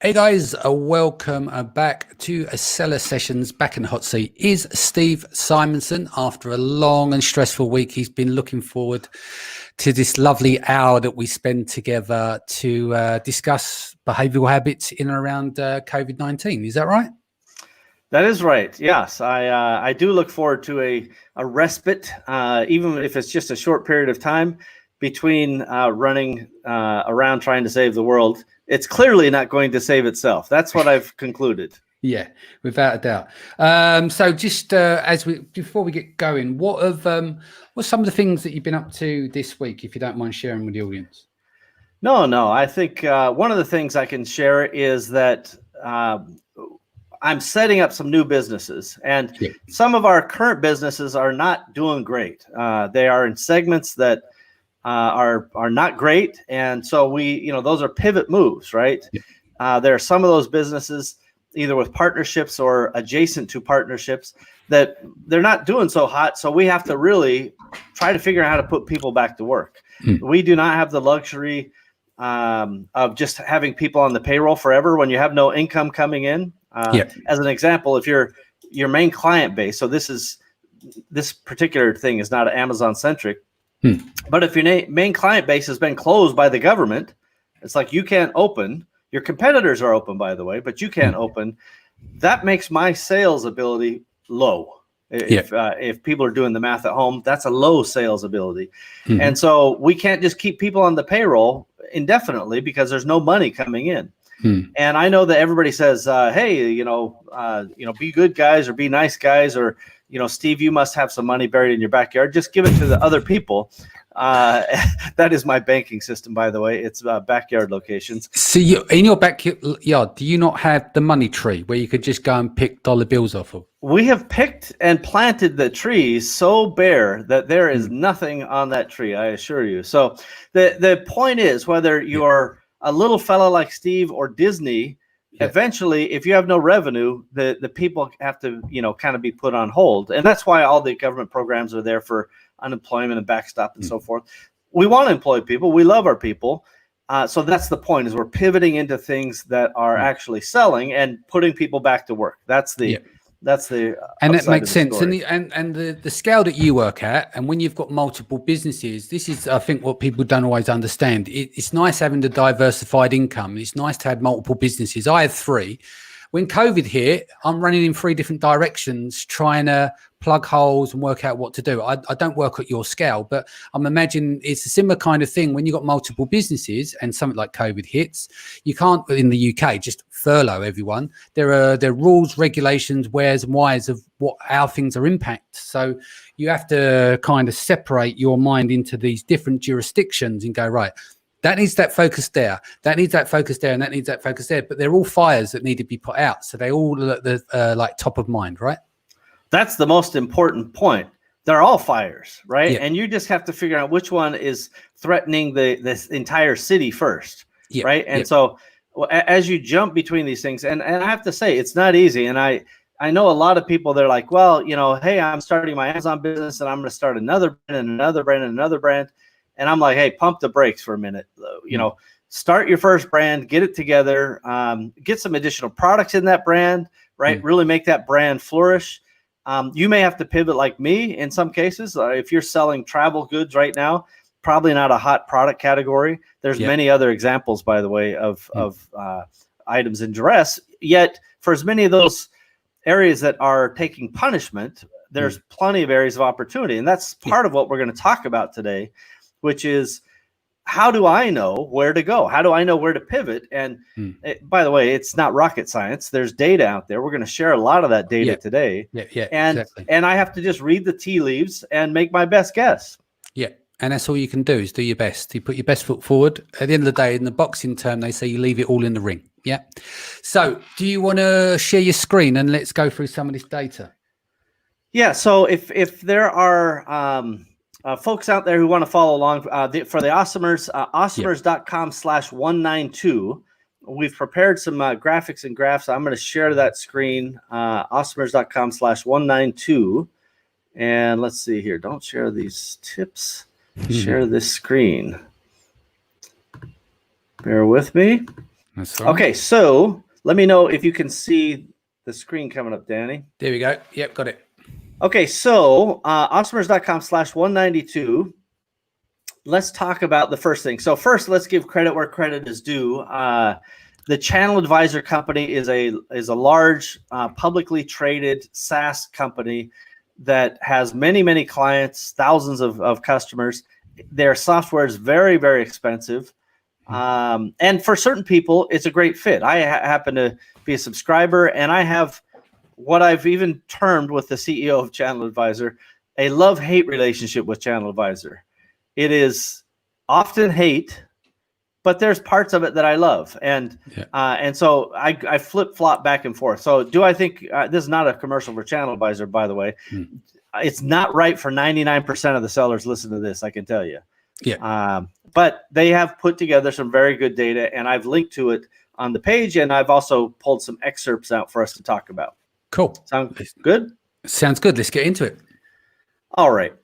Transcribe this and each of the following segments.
Hey guys, welcome back to Seller Sessions. Back in the hot seat is Steve Simonson. After a long and stressful week, he's been looking forward to this lovely hour that we spend together to discuss behavioral habits in and around COVID-19. Is that right? That is right. Yes, I do look forward to a respite, even if it's just a short period of time between running around trying to save the world. It's clearly not going to save itself. That's what I've concluded. Yeah, without a doubt. So just before we get going, what's some of the things that you've been up to this week, if you don't mind sharing with the audience? No. I think one of the things I can share is that I'm setting up some new businesses, and some of our current businesses are not doing great. They are in segments that are not great, and so those are pivot moves, right? There are some of those businesses either with partnerships or adjacent to partnerships that they're not doing so hot, so we have to really try to figure out how to put people back to work. We do not have the luxury of just having people on the payroll forever when you have no income coming in. As an example, if your main client base, so this particular thing is not Amazon centric, but if your main client base has been closed by the government, it's like you can't open. Your competitors are open, by the way, but you can't open. That makes my sales ability low. If people are doing the math at home, that's a low sales ability. And so we can't just keep people on the payroll indefinitely because there's no money coming in. And I know that everybody says, hey, be good guys or be nice guys, or, Steve, you must have some money buried in your backyard. Just give it to the other people. That is my banking system, by the way. It's backyard locations. So in your backyard, do you not have the money tree where you could just go and pick dollar bills off of? We have picked and planted the trees so bare that there is nothing on that tree, I assure you. So the point is, whether you're a little fella like Steve or Disney, eventually, if you have no revenue, the people have to, kind of be put on hold. And that's why all the government programs are there for unemployment and backstop and so forth. We want to employ people. We love our people. So that's the point, is we're pivoting into things that are actually selling and putting people back to work. That's the and that makes sense. And the scale that you work at, and when you've got multiple businesses, this is, I think, what people don't always understand. It's nice having the diversified income. It's nice to have multiple businesses. I have 3. When COVID hit, I'm running in 3 different directions, trying to plug holes and work out what to do. I don't work at your scale, but I'm imagining it's a similar kind of thing when you've got multiple businesses and something like COVID hits. You can't, in the UK, just furlough everyone. There are rules, regulations, wheres and whys of how things are impacted. So you have to kind of separate your mind into these different jurisdictions and go, right, that needs that focus there, that needs that focus there, and that needs that focus there. But they're all fires that need to be put out. So they all like top of mind, right? That's the most important point. They're all fires, right? And you just have to figure out which one is threatening this entire city first, right? And so as you jump between these things, and I have to say, it's not easy. And I know a lot of people, they're like, well, hey, I'm starting my Amazon business and I'm going to start another brand and another brand and another brand. And I'm like, hey, pump the brakes for a minute. Start your first brand, get it together, get some additional products in that brand, right? Really make that brand flourish. You may have to pivot like me in some cases. If you're selling travel goods right now, probably not a hot product category. There's many other examples, by the way, of items in duress. Yet for as many of those areas that are taking punishment, there's plenty of areas of opportunity. And that's part of what we're going to talk about today, which is, how do I know where to go? How do I know where to pivot? And by the way, it's not rocket science. There's data out there. We're going to share a lot of that data today. And I have to just read the tea leaves and make my best guess. And that's all you can do, is do your best. You put your best foot forward. At the end of the day, in the boxing term, they say you leave it all in the ring. So do you want to share your screen and let's go through some of this data? So if there are folks out there who want to follow along, for the Awesomers, awesomers.com/192, we've prepared some graphics and graphs. I'm going to share that screen, awesomers.com/192. And let's see here. Don't share these tips. Share this screen. Bear with me. That's all right. Okay, so let me know if you can see the screen coming up, Danny. There we go. Yep, got it. Okay, so awesomers.com/192. Let's talk about the first thing. So first, let's give credit where credit is due. The Channel Advisor company is a large publicly traded SaaS company that has many clients, thousands of customers. Their software is very, very expensive. And for certain people, it's a great fit. I happen to be a subscriber, and I have what I've even termed with the CEO of Channel Advisor, a love-hate relationship with Channel Advisor. It is often hate, but there's parts of it that I love. And so I flip-flop back and forth. So do I think this is not a commercial for Channel Advisor, by the way. It's not right for 99% of the sellers listen to this, I can tell you. Yeah. But they have put together some very good data, and I've linked to it on the page, and I've also pulled some excerpts out for us to talk about. Cool. Sound good? Sounds good. Let's get into it. All right.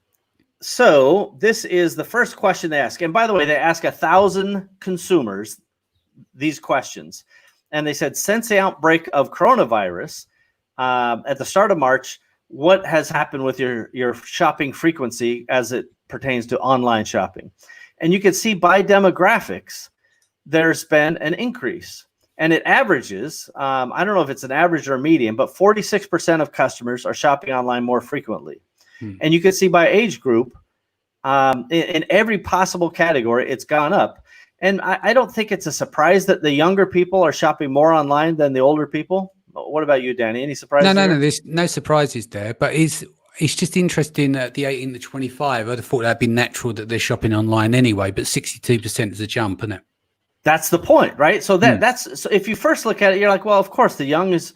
So this is the first question they ask. And by the way, they ask 1,000 consumers these questions. And they said, since the outbreak of coronavirus at the start of March, what has happened with your shopping frequency as it pertains to online shopping? And you can see by demographics, there's been an increase. And it averages, I don't know if it's an average or a median, but 46% of customers are shopping online more frequently. And you can see by age group, in every possible category, it's gone up. And I don't think it's a surprise that the younger people are shopping more online than the older people. What about you, Danny? Any surprises? No, there's no surprises there. But it's just interesting that the 18 to 25, I'd have thought that'd be natural that they're shopping online anyway, but 62% is a jump, isn't it? That's the point, right? So that's so if you first look at it, you're like, well, of course, the young is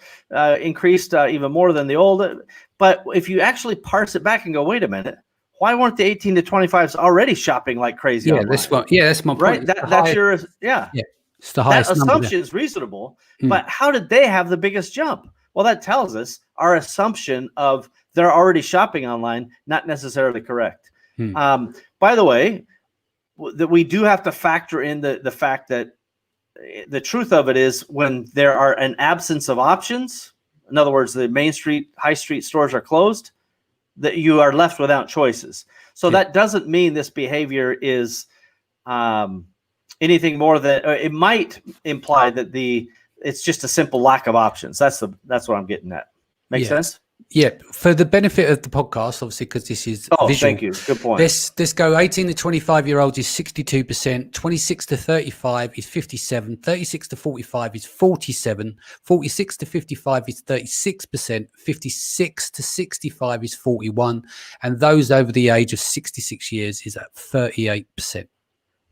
increased even more than the old. But if you actually parse it back and go, wait a minute, why weren't the 18 to 25s already shopping like crazy? Yeah, that's my point. Right. That's your Yeah. It's the highest that assumption is reasonable, but how did they have the biggest jump? Well, that tells us our assumption of they're already shopping online, not necessarily correct. By the way, that we do have to factor in the fact that the truth of it is when there are an absence of options, in other words, the main street, high street stores are closed, that you are left without choices. So that doesn't mean this behavior is anything more than it might imply that it's just a simple lack of options. That's what I'm getting at. Make sense? Yeah. For the benefit of the podcast, obviously, because this is visual. Thank you. Good point. Let's go 18 to 25-year-olds is 62%, 26 to 35 is 57, 36 to 45 is 47, 46 to 55 is 36%, 56 to 65 is 41, and those over the age of 66 years is at 38%.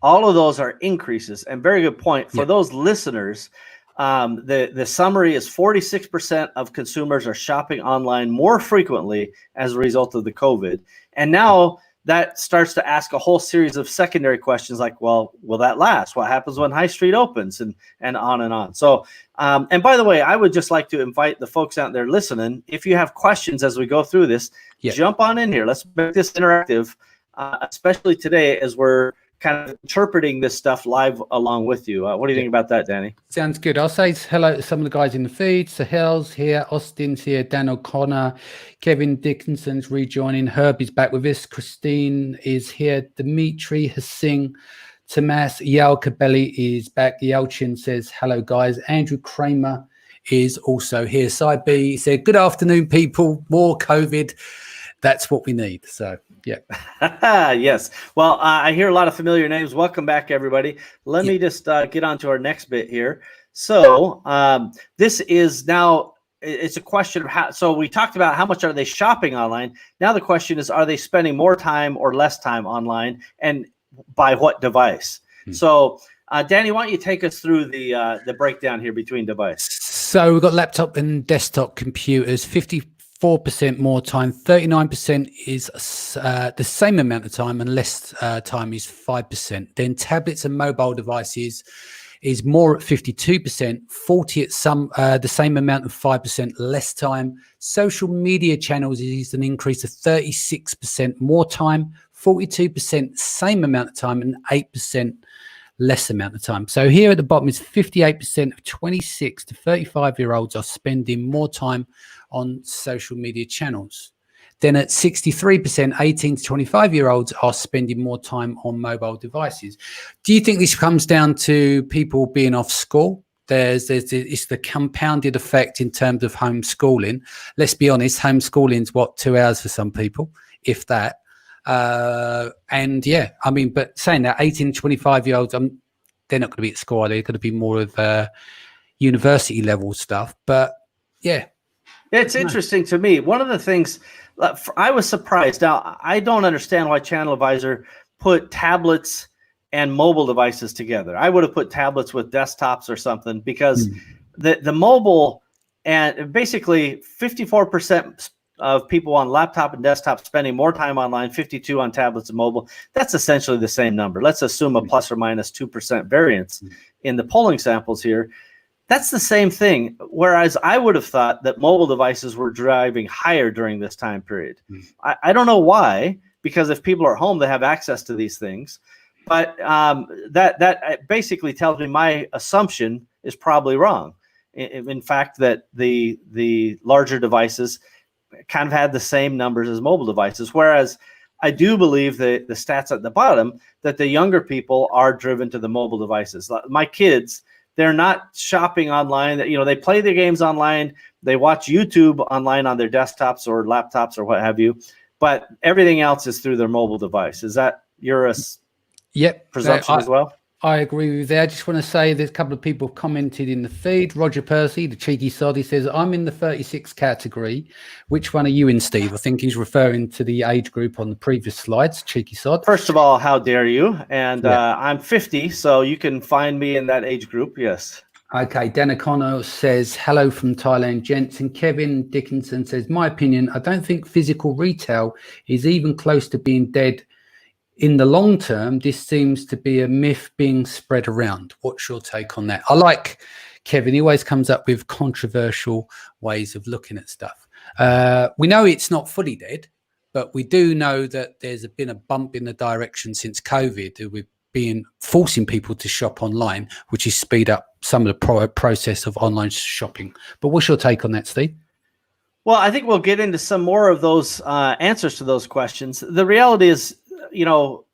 All of those are increases, and very good point. For those listeners, the summary is 46% of consumers are shopping online more frequently as a result of the COVID. And now that starts to ask a whole series of secondary questions like, well, will that last? What happens when high street opens? And on and on. So, and by the way, I would just like to invite the folks out there listening, if you have questions as we go through this, jump on in here. Let's make this interactive, especially today as we're kind of interpreting this stuff live along with you. What do you think about that, Danny? Sounds good. I'll say hello to some of the guys in the feed. Sahel's here, Austin's here, Dan O'Connor, Kevin Dickinson's rejoining, Herb is back with us, Christine is here, Dimitri Hassing, Tomas Yalkabelli is back. Yelchin says, hello guys. Andrew Kramer is also here. Side B said, good afternoon, people. More COVID. That's what we need. So, yeah. Yes. Well, I hear a lot of familiar names. Welcome back, everybody. Let me just get on to our next bit here. So this is now, it's a question of how, so we talked about how much are they shopping online. Now the question is, are they spending more time or less time online, and by what device? So Danny, why don't you take us through the breakdown here between devices? So we've got laptop and desktop computers, 54% more time, 39% is the same amount of time, and less time is 5%. Then tablets and mobile devices is more at 52%, 40 at the same amount of 5% less time. Social media channels is an increase of 36% more time, 42% same amount of time, and 8% less amount of time. So here at the bottom is 58% of 26 to 35-year-olds are spending more time on social media channels. Then at 63%, 18 to 25-year-olds are spending more time on mobile devices. Do you think this comes down to people being off school? It's the compounded effect in terms of homeschooling. Let's be honest, homeschooling's what, 2 hours for some people, if that. And yeah, I mean, but saying that 18 to 25-year-olds, they're not going to be at school. They're going to be more of university level stuff. But yeah. It's interesting to me. One of the things I was surprised. Now, I don't understand why Channel Advisor put tablets and mobile devices together. I would have put tablets with desktops or something, because the mobile, and basically 54% of people on laptop and desktop spending more time online, 52 on tablets and mobile. That's essentially the same number. Let's assume a plus or minus 2% variance in the polling samples here. That's the same thing. Whereas I would have thought that mobile devices were driving higher during this time period. I don't know why, because if people are at home, they have access to these things. But that basically tells me my assumption is probably wrong. In fact, that the larger devices kind of had the same numbers as mobile devices. Whereas I do believe that the stats at the bottom, that the younger people are driven to the mobile devices. My kids, they're not shopping online. You know, they play their games online. They watch YouTube online on their desktops or laptops or what have you. But everything else is through their mobile device. Is that your presumption as well? I agree with that. I just want to say there's a couple of people commented in the feed. Roger Percy, the cheeky sod, he says, I'm in the 36 category. Which one are you in, Steve? I think he's referring to the age group on the previous slides, cheeky sod. First of all, how dare you? And I'm 50, so you can find me in that age group, yes. Okay, Dan O'Connor says, hello from Thailand, gents. And Kevin Dickinson says, my opinion, I don't think physical retail is even close to being dead. In the long term, this seems to be a myth being spread around. What's your take on that? I like Kevin. He always comes up with controversial ways of looking at stuff. We know it's not fully dead, but we do know that there's been a bump in the direction since COVID with forcing people to shop online, which is speed up some of the process of online shopping. But what's your take on that, Steve? Well, I think we'll get into some more of those answers to those questions. The reality is, you know,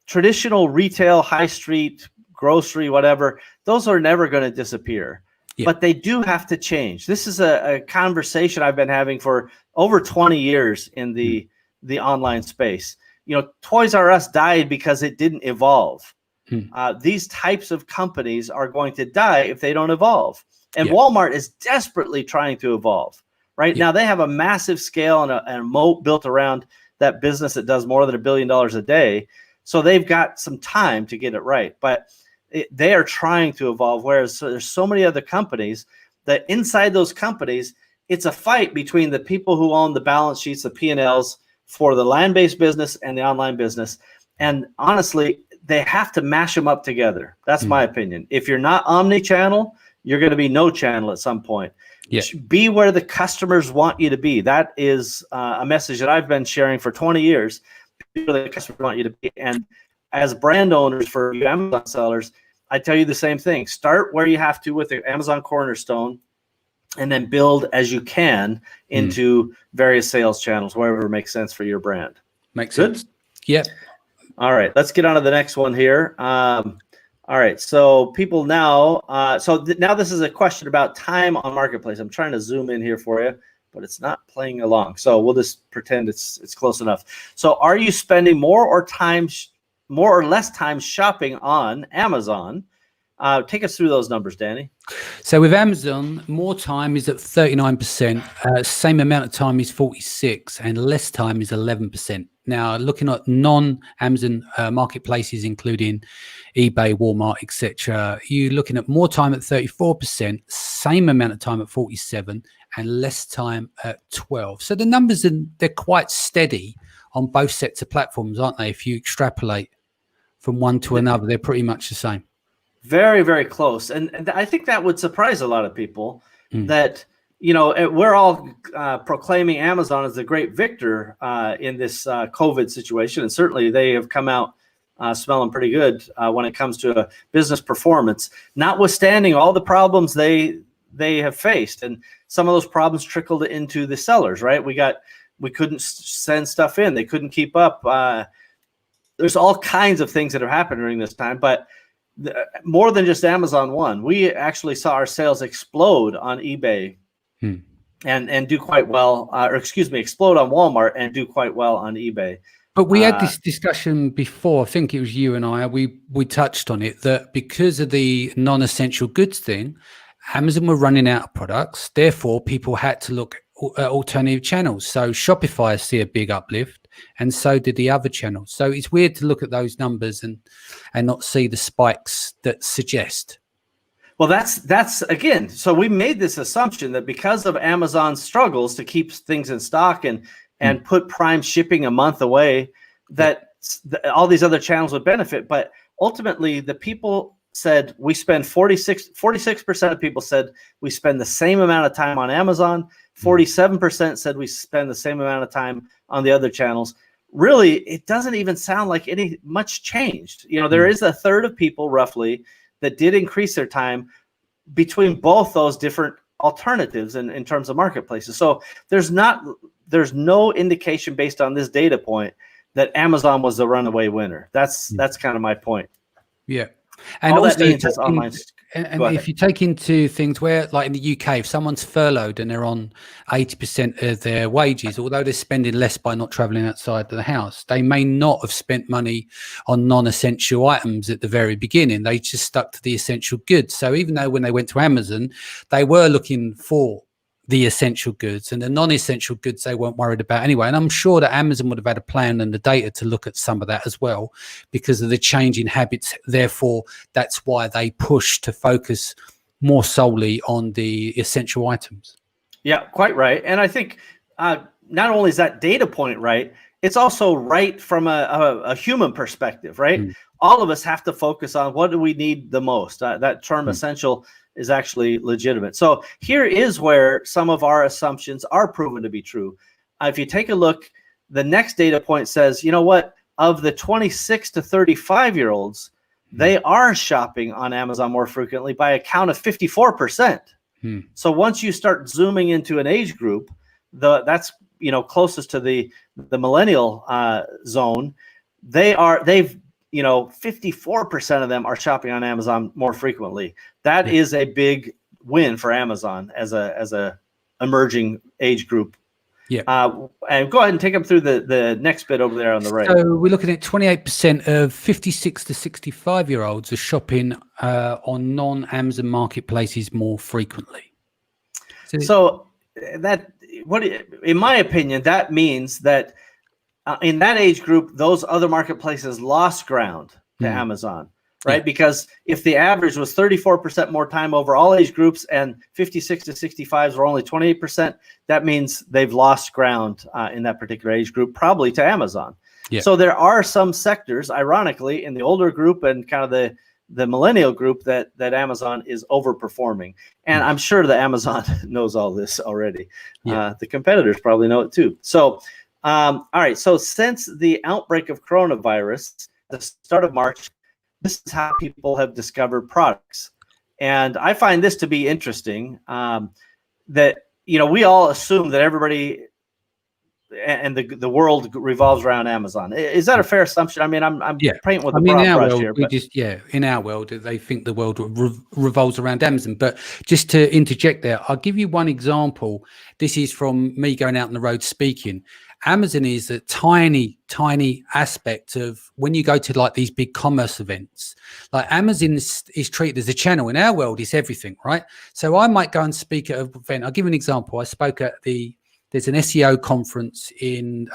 traditional retail, high street, grocery, whatever, those are never going to disappear, but they do have to change. This is a conversation I've been having for over 20 years in the online space. You know, Toys R Us died because it didn't evolve. These types of companies are going to die if they don't evolve. And Walmart is desperately trying to evolve. Right now, they have a massive scale and a moat built around that business that does more than $1 billion a day. So they've got some time to get it right. But they are trying to evolve, whereas there's so many other companies that inside those companies, it's a fight between the people who own the balance sheets, the P&Ls for the land-based business and the online business. And honestly, they have to mash them up together. That's my opinion. If you're not omni-channel, you're going to be no channel at some point. Be where the customers want you to be. That is a message that I've been sharing for 20 years. Be where the customers want you to be. And as brand owners for you Amazon sellers, I tell you the same thing. Start where you have to with the Amazon Cornerstone, and then build as you can into various sales channels, wherever makes sense for your brand. Makes sense. Yep. All right, let's get on to the next one here. All right, so people now, now this is a question about time on Marketplace. I'm trying to zoom in here for you, but it's not playing along. So we'll just pretend it's close enough. So are you spending more or less time shopping on Amazon? Take us through those numbers, Danny. So with Amazon, more time is at 39%, same amount of time is 46%, and less time is 11%. Now, looking at non-Amazon marketplaces, including eBay, Walmart, etc., you're looking at more time at 34%, same amount of time at 47%, and less time at 12%. So the numbers, they're quite steady on both sets of platforms, aren't they? If you extrapolate from one to another, they're pretty much the same. Very, very close. And I think that would surprise a lot of people that, you know, we're all proclaiming Amazon as the great victor in this COVID situation. And certainly they have come out smelling pretty good when it comes to business performance, notwithstanding all the problems they have faced. And some of those problems trickled into the sellers, right? We couldn't send stuff in. They couldn't keep up. There's all kinds of things that have happened during this time, but more than just Amazon one, we actually saw our sales explode on eBay and do quite well, or excuse me, explode on Walmart and do quite well on eBay. But we had this discussion before. I think it was you and I. We touched on it, that because of the non-essential goods thing, Amazon were running out of products. Therefore, people had to look at alternative channels. So Shopify see a big uplift, and so did the other channels. So it's weird to look at those numbers and not see the spikes that suggest. Well, that's again. So we made this assumption that because of Amazon's struggles to keep things in stock and put Prime shipping a month away, that all these other channels would benefit. But ultimately, the people said we spend 46% of people said we spend the same amount of time on Amazon. 47% said we spend the same amount of time on the other channels. Really, it doesn't even sound like much changed. There is a third of people roughly that did increase their time between both those different alternatives in terms of marketplaces. So there's no indication based on this data point that Amazon was the runaway winner. That's kind of my point. Yeah. And all also, that means is online. And if you take into things where, like in the UK, if someone's furloughed and they're on 80% of their wages, although they're spending less by not traveling outside of the house, they may not have spent money on non-essential items at the very beginning. They just stuck to the essential goods. So even though when they went to Amazon, they were looking for the essential goods, and the non-essential goods they weren't worried about anyway. And I'm sure that Amazon would have had a plan and the data to look at some of that as well because of the change in habits. Therefore, that's why they push to focus more solely on the essential items. Yeah, quite right. And I think not only is that data point right, it's also right from a human perspective, right? All of us have to focus on what do we need the most. That term essential is actually legitimate. So here is where some of our assumptions are proven to be true. If you take a look, the next data point says, you know what, of the 26 to 35-year-olds, they are shopping on Amazon more frequently by a count of 54%. So once you start zooming into an age group, that's closest to the millennial zone, they've 54% of them are shopping on Amazon more frequently. That is a big win for Amazon as a emerging age group. Yeah. And go ahead and take them through the next bit over there on the right. So we're looking at 28% of 56 to 65-year-olds are shopping on non-Amazon marketplaces more frequently. So that, in my opinion, that means that in that age group, those other marketplaces lost ground to Amazon, right? Yeah. Because if the average was 34% more time over all age groups and 56 to 65s were only 28%, that means they've lost ground in that particular age group, probably to Amazon. Yeah. So there are some sectors, ironically, in the older group and kind of the millennial group that Amazon is overperforming. And I'm sure that Amazon knows all this already. Yeah. The competitors probably know it too. So, all right. So since the outbreak of coronavirus, the start of March, this is how people have discovered products. And I find this to be interesting, that, we all assume that everybody and the world revolves around Amazon. Is that a fair assumption? I mean, I'm painting with a broad brush here. In our world, they think the world revolves around Amazon. But just to interject there, I'll give you one example. This is from me going out on the road speaking. Amazon is a tiny, tiny aspect of when you go to like these big commerce events. Like Amazon is treated as a channel. In our world, it's everything, right? So I might go and speak at an event. I'll give you an example. I spoke at there's an SEO conference in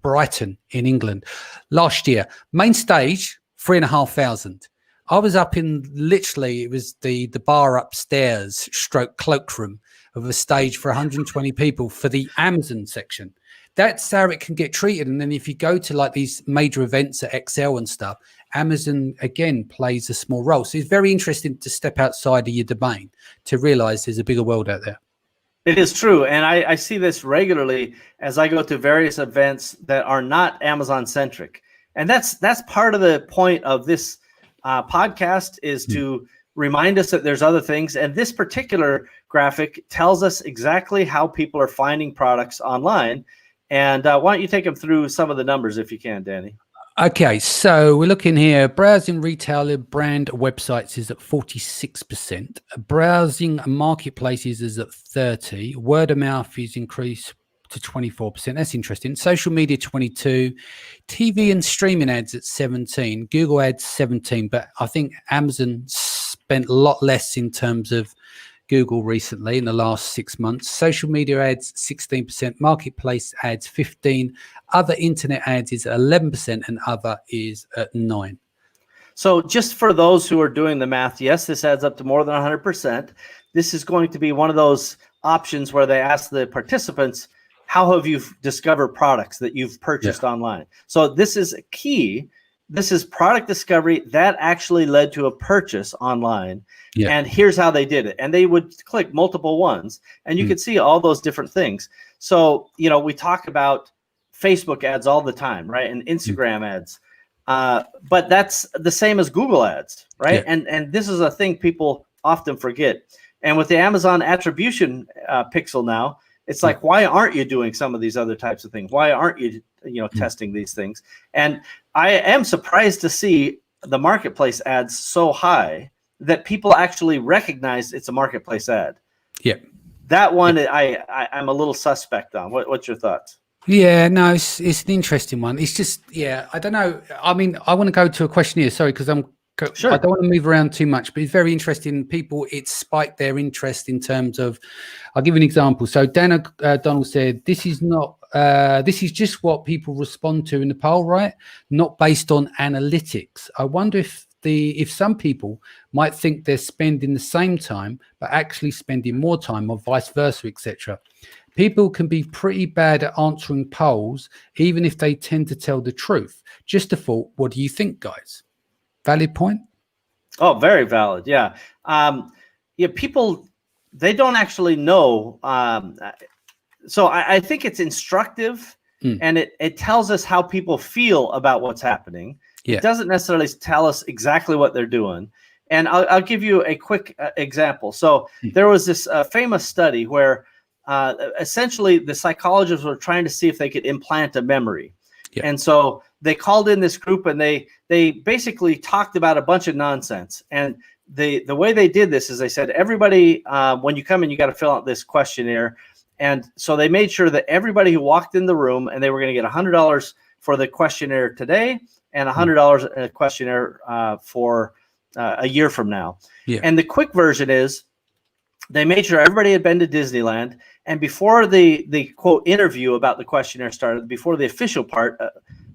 Brighton in England last year. Main stage, 3,500. I was up in literally, it was the bar upstairs / cloakroom of a stage for 120 people for the Amazon section. That's how it can get treated. And then if you go to like these major events at Excel and stuff, Amazon again plays a small role. So it's very interesting to step outside of your domain to realize there's a bigger world out there. It is true. And I see this regularly as I go to various events that are not Amazon centric. And that's part of the point of this podcast, is to remind us that there's other things. And this particular graphic tells us exactly how people are finding products online. And why don't you take them through some of the numbers if you can, Danny? Okay, so we're looking here. Browsing retailer brand websites is at 46%. Browsing marketplaces is at 30%. Word of mouth is increased to 24%. That's interesting. Social media 22%. TV and streaming ads at 17%. Google ads 17%. But I think Amazon spent a lot less in terms of Google recently in the last 6 months. Social media ads 16%, marketplace ads 15%, other internet ads is 11%, and other is at 9%. So just for those who are doing the math, yes, this adds up to more than 100%. This is going to be one of those options where they ask the participants, how have you discovered products that you've purchased online? So this is key. This is product discovery that actually led to a purchase online. Yeah. And here's how they did it. And they would click multiple ones, and you could see all those different things. So, we talk about Facebook ads all the time, right? And Instagram ads. But that's the same as Google ads, right? Yeah. And this is a thing people often forget. And with the Amazon attribution pixel now, it's like, why aren't you doing some of these other types of things? Why aren't you, testing these things? And I am surprised to see the marketplace ads so high that people actually recognize it's a marketplace ad. Yeah. That one, I'm a little suspect on. What's your thoughts? Yeah, no, it's an interesting one. It's just, I don't know. I mean, I want to go to a question here. Sorry, because Sure. I don't want to move around too much, but it's very interesting. People, it spiked their interest in terms of, I'll give you an example. So Dana Donald said, this is just what people respond to in the poll, right? Not based on analytics. I wonder if some people might think they're spending the same time, but actually spending more time, or vice versa, etc. People can be pretty bad at answering polls, even if they tend to tell the truth. Just a thought. What do you think, guys? Valid point. Oh, very valid. Yeah. People, they don't actually know. So I think it's instructive, and it tells us how people feel about what's happening. Yeah. It doesn't necessarily tell us exactly what they're doing. And I'll give you a quick example. So there was this famous study where essentially the psychologists were trying to see if they could implant a memory. Yeah. And so they called in this group, and they basically talked about a bunch of nonsense. And the way they did this is they said, everybody, when you come in, you got to fill out this questionnaire. And so they made sure that everybody who walked in the room, and they were going to get $100 for the questionnaire today, and $100 in a questionnaire for a year from now. Yeah. And the quick version is they made sure everybody had been to Disneyland. And before the quote interview about the questionnaire started, before the official part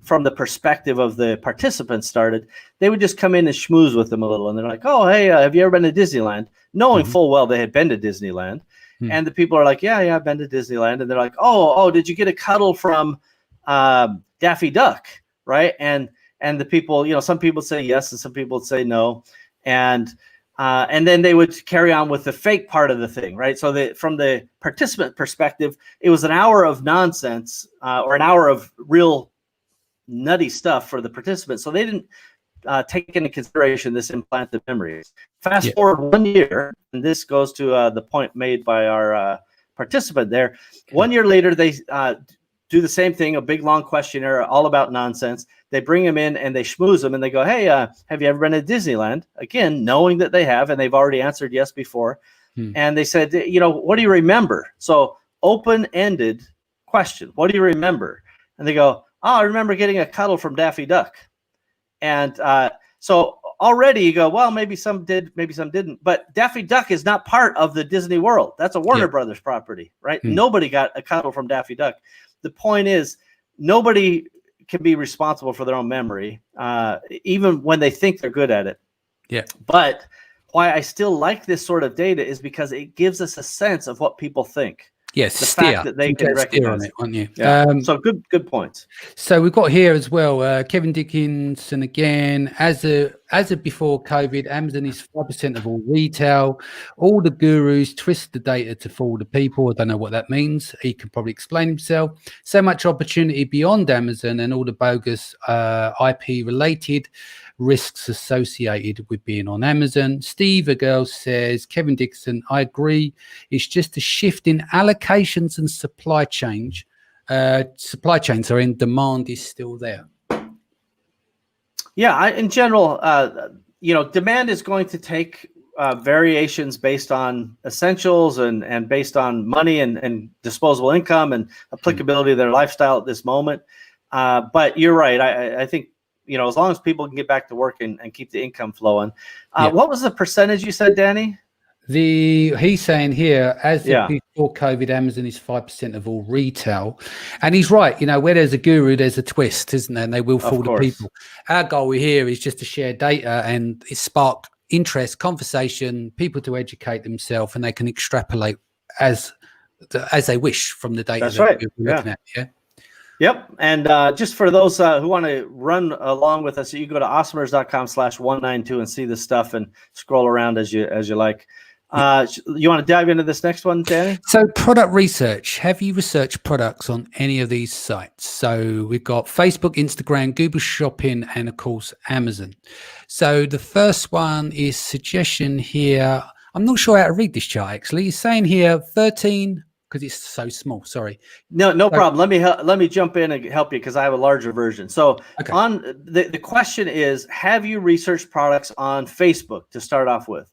from the perspective of the participants started, they would just come in and schmooze with them a little. And they're like, oh, hey, have you ever been to Disneyland? Knowing full well they had been to Disneyland. And the people are like, yeah, I've been to Disneyland. And they're like, oh, did you get a cuddle from Daffy Duck? Right. And the people, some people say yes, and some people would say no. And then they would carry on with the fake part of the thing, right? So from the participant perspective, it was an hour of nonsense or an hour of real nutty stuff for the participants. So they didn't take into consideration this implanted memories. Fast forward 1 year, and this goes to the point made by our participant there. 1 year later, they do the same thing, a big long questionnaire all about nonsense. They bring them in and they schmooze them, and they go, hey, have you ever been to Disneyland? Again, knowing that they have, and they've already answered yes before. And they said, what do you remember? So open-ended question. What do you remember? And they go, oh, I remember getting a cuddle from Daffy Duck. And so already you go, well, maybe some did, maybe some didn't. But Daffy Duck is not part of the Disney World. That's a Warner Brothers property, right? Nobody got a cuddle from Daffy Duck. The point is, nobody can be responsible for their own memory, even when they think they're good at it. Yeah. But why I still like this sort of data is because it gives us a sense of what people think. Yes, the steer. fact that they can Steer on recognize it, aren't you? Yeah. So good points. So we've got here as well, Kevin Dickinson again. As of before COVID, Amazon is 5% of all retail. All the gurus twist the data to fool the people. I don't know what that means. He can probably explain himself. So much opportunity beyond Amazon and all the bogus IP related risks associated with being on Amazon. Steve Girl says, Kevin Dixon, I agree. It's just a shift in allocations and supply chains are in, demand is still there. Yeah, in general, demand is going to take variations based on essentials and based on money and disposable income and applicability of their lifestyle at this moment. But you're right. I think, as long as people can get back to work and keep the income flowing. What was the percentage you said, Danny? He's saying here, before COVID, Amazon is 5% of all retail, and he's right. Where there's a guru, there's a twist, isn't there? And they will fool the people. Our goal here is just to share data and spark interest, conversation, people to educate themselves, and they can extrapolate as they wish from the data. That's right. We're looking at. Yeah. Yep. And just for those who want to run along with us, you go to awesomers.com/192 and see this stuff and scroll around as you like. You want to dive into this next one, Danny? So product research. Have you researched products on any of these sites? So we've got Facebook, Instagram, Google Shopping, and of course, Amazon. So the first one is suggestion here. I'm not sure how to read this chart, actually. It's saying here 13, because it's so small. Sorry. No problem. Let me jump in and help you because I have a larger version. So on the question is, have you researched products on Facebook to start off with?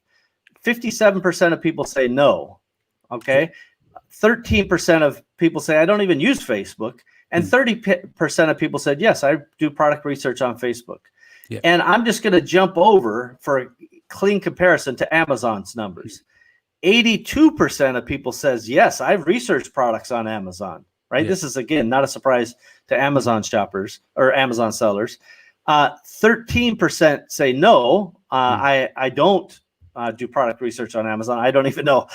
57% of people say no. Okay. 13% of people say I don't even use Facebook. And 30% of people said, yes, I do product research on Facebook. Yeah. And I'm just going to jump over for a clean comparison to Amazon's numbers. 82% of people says, yes, I've researched products on Amazon, right? Yeah. This is, again, not a surprise to Amazon shoppers or Amazon sellers. 13% say no, I don't do product research on Amazon. I don't even know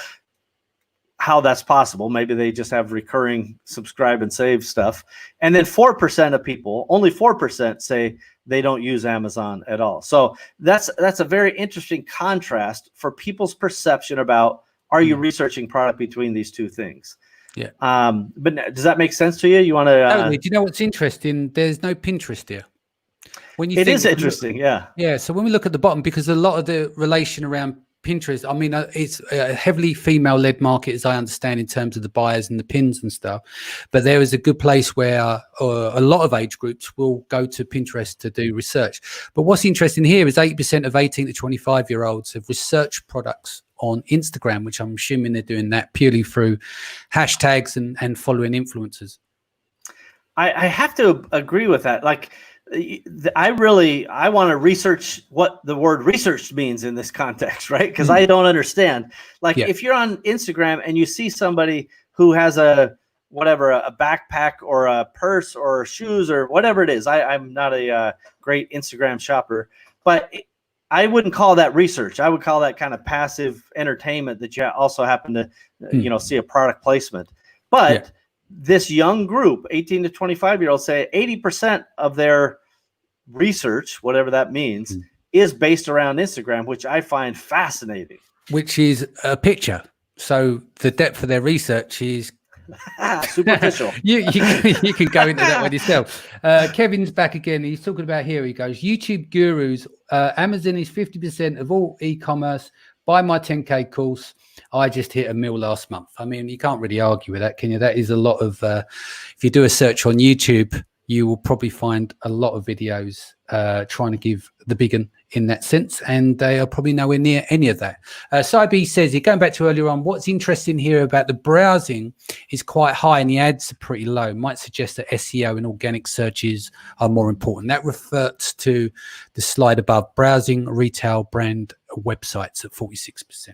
how that's possible. Maybe they just have recurring subscribe and save stuff. And then 4% of people, only 4% say they don't use Amazon at all. So that's a very interesting contrast for people's perception about, are you researching product between these two things? Yeah. But does that make sense to you? You want to? Totally. Do you know what's interesting? There's no Pinterest here. It is interesting, yeah. Yeah, so when we look at the bottom, because a lot of the relation around Pinterest, I mean, it's a heavily female-led market, as I understand, in terms of the buyers and the pins and stuff. But there is a good place where a lot of age groups will go to Pinterest to do research. But what's interesting here is 8% of 18 to 25-year-olds have researched products on Instagram, which I'm assuming they're doing that purely through hashtags and following influencers. I have to agree with that. Like, I want to research what the word research means in this context, right? Because I don't understand. Like, if you're on Instagram and you see somebody who has a backpack or a purse or shoes or whatever it is, I'm not a great Instagram shopper, but I wouldn't call that research. I would call that kind of passive entertainment that you also happen to, see a product placement. But this young group, 18 to 25-year-olds, say 80% of their research, whatever that means, is based around Instagram, which I find fascinating. Which is a picture. So the depth of their research is superficial. you can go into that one yourself. Kevin's back again. He's talking about here. He goes, YouTube gurus. Amazon is 50% of all e-commerce. Buy my 10K course. I just hit $1 million last month. I mean, you can't really argue with that, can you? That is a lot of, if you do a search on YouTube, you will probably find a lot of videos trying to give the big one in that sense, and they are probably nowhere near any of that. Syb says, going back to earlier on, what's interesting here about the browsing is quite high and the ads are pretty low. Might suggest that SEO and organic searches are more important. That refers to the slide above, browsing retail brand websites at 46%.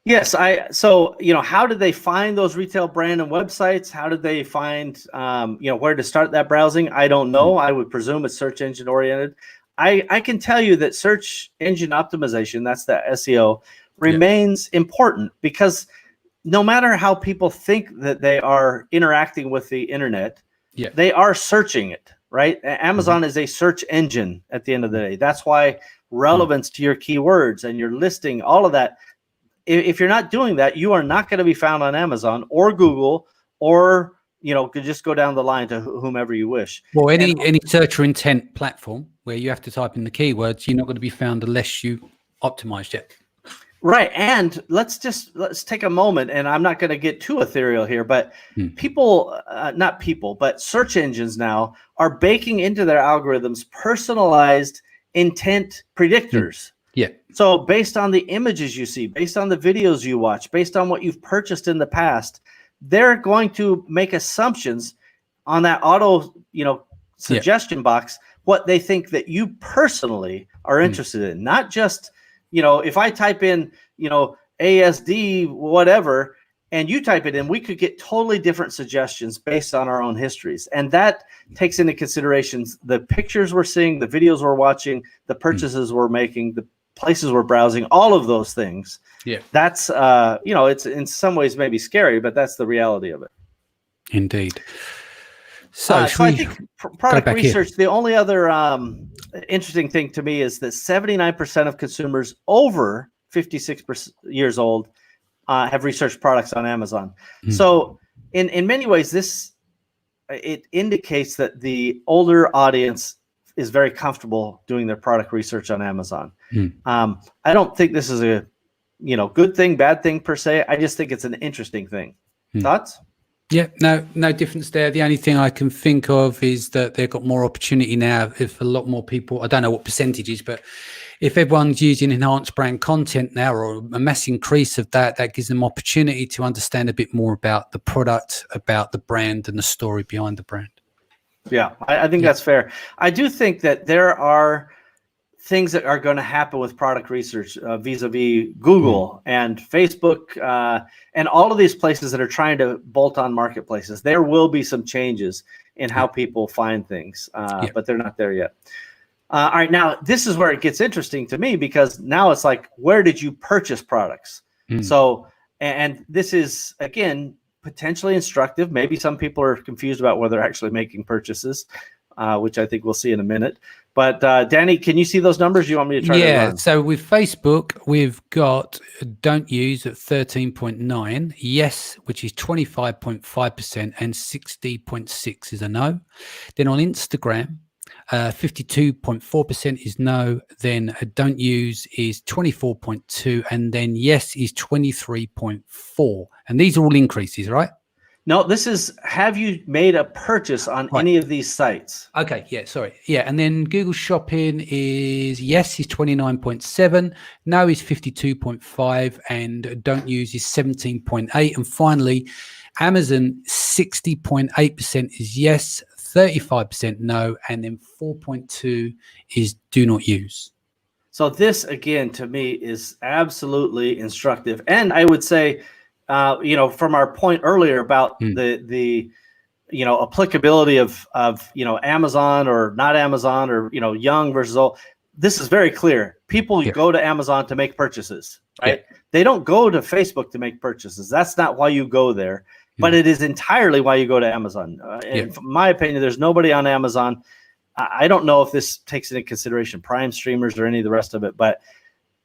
Yes. So, how did they find those retail brand and websites? How did they find, where to start that browsing? I don't know. I would presume it's search engine oriented. I can tell you that search engine optimization, that's the SEO, remains important because no matter how people think that they are interacting with the internet, they are searching it, right? Amazon is a search engine at the end of the day. That's why relevance to your keywords and your listing, all of that. If you're not doing that, you are not going to be found on Amazon or Google, or could just go down the line to whomever you wish. Well, any search or intent platform where you have to type in the keywords, you're not going to be found unless you optimized it. Right. And let's take a moment, and I'm not going to get too ethereal here, but but search engines now are baking into their algorithms personalized intent predictors. Yeah. So based on the images you see, based on the videos you watch, based on what you've purchased in the past, they're going to make assumptions on that auto, suggestion box, what they think that you personally are interested in, not just, if I type in, ASD, whatever, and you type it in, we could get totally different suggestions based on our own histories. And that takes into consideration the pictures we're seeing, the videos we're watching, the purchases we're making, the places we're browsing, all of those things. Yeah. That's, it's in some ways maybe scary, but that's the reality of it. Indeed. So I think product research, the only other interesting thing to me is that 79% of consumers over 56 years old have researched products on Amazon. So in many ways, it indicates that the older audience is very comfortable doing their product research on Amazon. I don't think this is a good thing, bad thing per se. I just think it's an interesting thing. Thoughts? Yeah, no difference there. The only thing I can think of is that they've got more opportunity now. If a lot more people, I don't know what percentages, but if everyone's using enhanced brand content now, or a mass increase of that gives them opportunity to understand a bit more about the product, about the brand, and the story behind the brand. Yeah, I think that's fair. I do think that there are things that are going to happen with product research vis-a-vis Google and Facebook and all of these places that are trying to bolt on marketplaces. There will be some changes in how people find things, but they're not there yet. All right, now this is where it gets interesting to me, because now it's like, where did you purchase products? So, and this is, again, potentially instructive. Maybe some people are confused about whether they're actually making purchases, which I think we'll see in a minute. But Danny, can you see those numbers? You want me to try to run? So with Facebook, we've got don't use at 13.9, yes, which is 25.5%, and 60.6 is a no. Then on Instagram, 52.4% is no. Then don't use is 24.2, and then yes is 23.4. And these are all increases, right? No, this is, have you made a purchase on any of these sites? Okay, yeah, sorry. Yeah, and then Google Shopping is yes is 29.7, no is 52.5, and don't use is 17.8. And finally, Amazon 60.8% is yes, 35% no, and then 4.2 is do not use. So this, again, to me is absolutely instructive. And I would say, from our point earlier about the applicability of Amazon or not Amazon, or young versus old, this is very clear. People go to Amazon to make purchases, right? They don't go to Facebook to make purchases. That's not why you go there, but it is entirely why you go to Amazon. In my opinion, there's nobody on Amazon. I don't know if this takes into consideration Prime streamers or any of the rest of it, but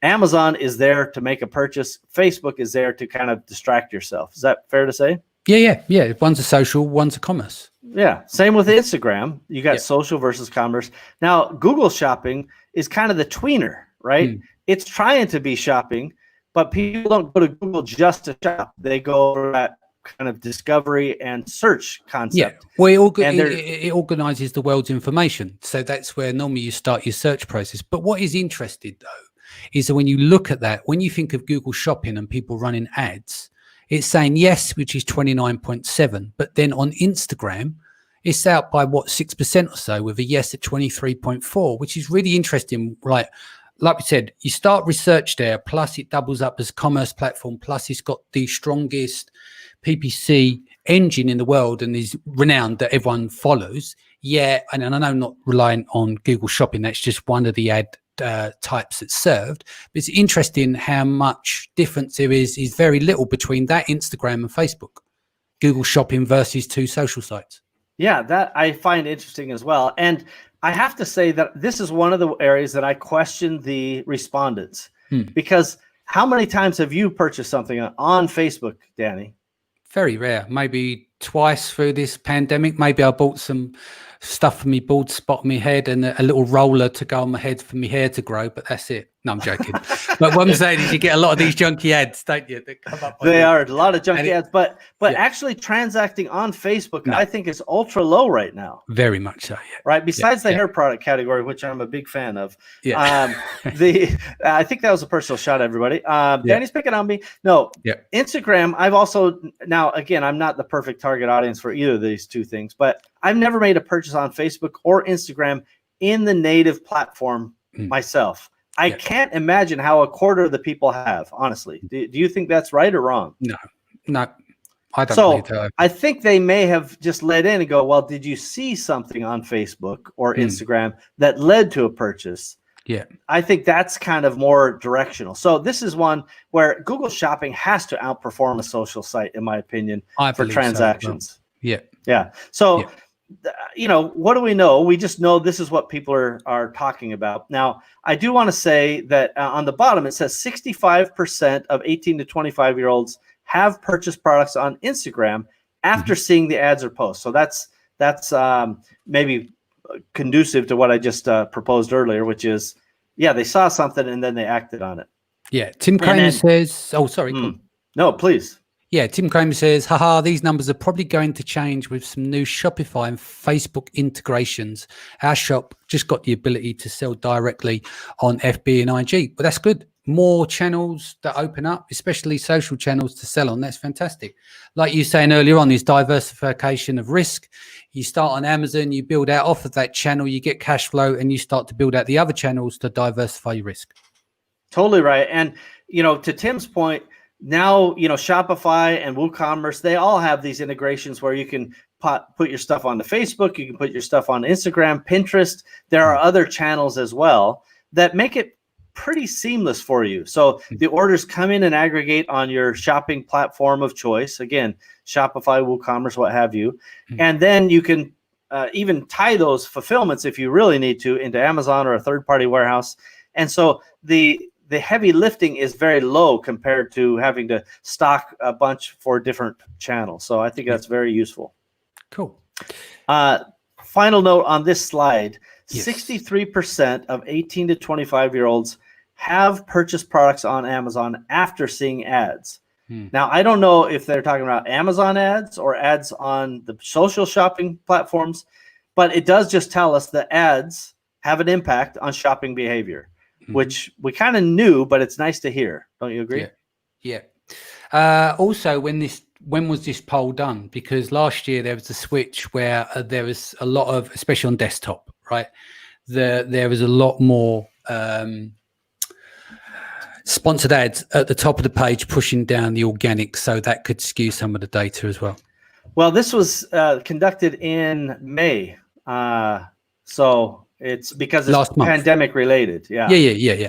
Amazon is there to make a purchase. Facebook is there to kind of distract yourself. Is that fair to say? Yeah. One's a social, one's a commerce. Yeah. Same with Instagram. You got social versus commerce. Now, Google Shopping is kind of the tweener, right? It's trying to be shopping, but people don't go to Google just to shop. They go for that kind of discovery and search concept. Well, it organizes the world's information. So that's where normally you start your search process. But what is interesting, though, is that when you look at that, when you think of Google Shopping and people running ads, it's saying yes, which is 29.7. But then on Instagram, it's out by 6% or so, with a yes at 23.4, which is really interesting. Right. Like we said, you start research there, plus it doubles up as commerce platform, plus it's got the strongest PPC engine in the world and is renowned that everyone follows. Yeah. And I know, not relying on Google Shopping, that's just one of the ad types that's served. But it's interesting how much difference there is very little between that Instagram and Facebook, Google Shopping versus 2 social sites. Yeah, that I find interesting as well. And I have to say that this is one of the areas that I question the respondents, because how many times have you purchased something on Facebook, Danny? Very rare. Maybe twice through this pandemic. Maybe I bought some stuff for me bald spot on my head and a little roller to go on my head for my hair to grow, but that's it. No, I'm joking. But what I'm saying is you get a lot of these junky ads, don't you, that come up. They are a lot of junky ads, but actually transacting on Facebook, I think is ultra low right now. Very much so, yeah. Right, besides the hair product category, which I'm a big fan of. Yeah. I think that was a personal shot, everybody. Danny's picking on me. No, Instagram, I've also, now again, I'm not the perfect target audience for either of these two things, but I've never made a purchase on Facebook or Instagram in the native platform myself. I can't imagine how a quarter of the people have, honestly. Do you think that's right or wrong? No, I don't. So I think they may have just let in and go, well, did you see something on Facebook or Instagram that led to a purchase? Yeah. I think that's kind of more directional. So this is one where Google Shopping has to outperform a social site, in my opinion, for transactions. So. Yeah. Yeah. So, what do we know? We just know this is what people are talking about. Now, I do want to say that on the bottom, it says 65% of 18 to 25-year-olds have purchased products on Instagram after seeing the ads or posts. So that's maybe conducive to what I just proposed earlier, which is, they saw something and then they acted on it. Yeah. Tim Kramer says, oh, sorry. No, please. Yeah, Tim Kramer says, haha, these numbers are probably going to change with some new Shopify and Facebook integrations. Our shop just got the ability to sell directly on FB and IG. But that's good. More channels that open up, especially social channels to sell on. That's fantastic. Like you were saying earlier on, is diversification of risk. You start on Amazon, you build out off of that channel, you get cash flow, and you start to build out the other channels to diversify your risk. Totally right. And, to Tim's point, now, Shopify and WooCommerce, they all have these integrations where you can put your stuff onto Facebook, you can put your stuff on Instagram, Pinterest. There are other channels as well that make it pretty seamless for you. So the orders come in and aggregate on your shopping platform of choice. Again, Shopify, WooCommerce, what have you. And then you can even tie those fulfillments, if you really need to, into Amazon or a third-party warehouse. And so the heavy lifting is very low compared to having to stock a bunch for different channels. So I think that's very useful. Cool. Final note on this slide, 63% of 18 to 25-year-olds have purchased products on Amazon after seeing ads. Now, I don't know if they're talking about Amazon ads or ads on the social shopping platforms, but it does just tell us that ads have an impact on shopping behavior, which we kind of knew, but it's nice to hear. Don't you agree? Yeah. Also, when was this poll done? Because last year there was a switch where there was a lot of, especially on desktop, right? There was a lot more sponsored ads at the top of the page pushing down the organic, so that could skew some of the data as well. Well, this was conducted in May. So it's because it's pandemic related. Yeah.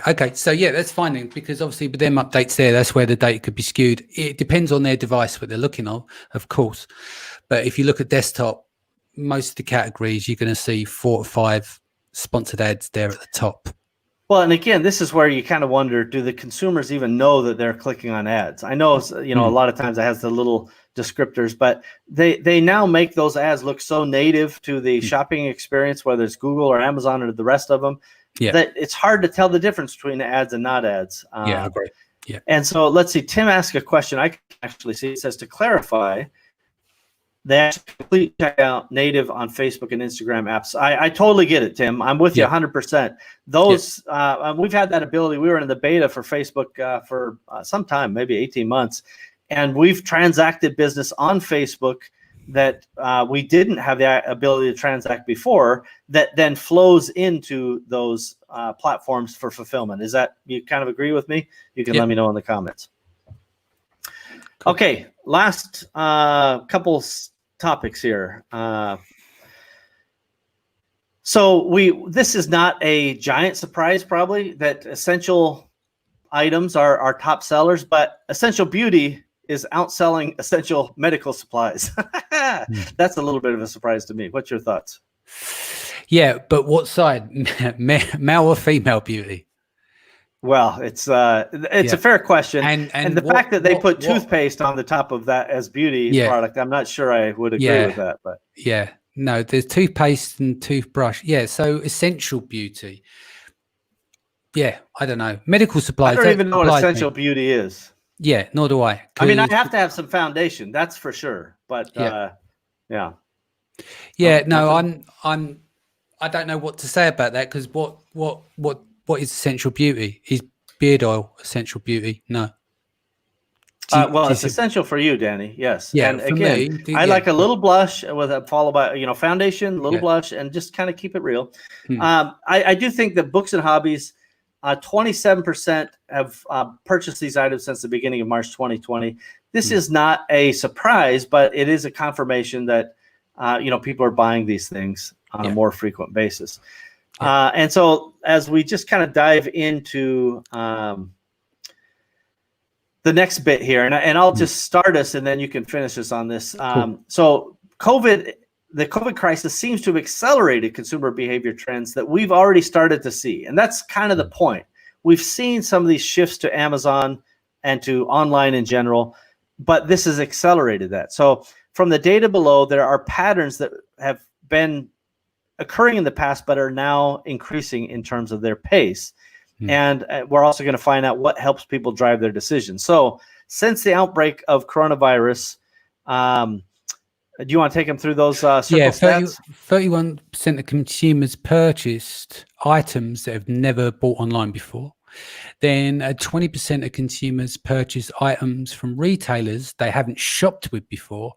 Okay. So that's fine then, because obviously with them updates there, that's where the data could be skewed. It depends on their device, what they're looking at, of course. But if you look at desktop, most of the categories, you're going to see 4 or 5 sponsored ads there at the top. Well, and again, this is where you kind of wonder, do the consumers even know that they're clicking on ads? I know, a lot of times it has the little descriptors, but they now make those ads look so native to the shopping experience, whether it's Google or Amazon or the rest of them, that it's hard to tell the difference between the ads and not ads. I agree. Yeah. And so let's see, Tim asked a question I can actually see. It says, to clarify, they actually complete checkout native on Facebook and Instagram apps. I totally get it, Tim. I'm with you 100%. Those we've had that ability. We were in the beta for Facebook for some time, maybe 18 months, and we've transacted business on Facebook that we didn't have the ability to transact before. That then flows into those platforms for fulfillment. Is that, you kind of agree with me? You can let me know in the comments. Cool. Okay, last couple topics here. So this is not a giant surprise, probably, that essential items are our top sellers, but essential beauty is outselling essential medical supplies. That's a little bit of a surprise to me. What's your thoughts? Yeah, but what side, male or female beauty? Well, it's a fair question, and the fact that they put toothpaste on the top of that as beauty product, I'm not sure I would agree with that. But no, there's toothpaste and toothbrush. Yeah, so essential beauty. Yeah, I don't know. Medical supplies. I don't even know what essential beauty is. Yeah, nor do I. I mean, I have to have some foundation, that's for sure. But no, I don't know what to say about that, because what is essential beauty? Is beard oil essential beauty? No. Well, it's essential for you, Danny. Yes. Yeah. And again, I like a little blush with a followed by foundation, little blush, and just kind of keep it real. I do think that Books and Hobbies, 27% have purchased these items since the beginning of March 2020. This is not a surprise, but it is a confirmation that people are buying these things on a more frequent basis. And so as we just kind of dive into the next bit here, and I'll just start us and then you can finish us on this. So the COVID crisis seems to have accelerated consumer behavior trends that we've already started to see. And that's kind of the point. We've seen some of these shifts to Amazon and to online in general, but this has accelerated that. So from the data below, there are patterns that have been occurring in the past, but are now increasing in terms of their pace. And we're also going to find out what helps people drive their decisions. So since the outbreak of coronavirus, do you want to take them through those stats? 31% of consumers purchased items that have never bought online before. Then 20% of consumers purchased items from retailers they haven't shopped with before.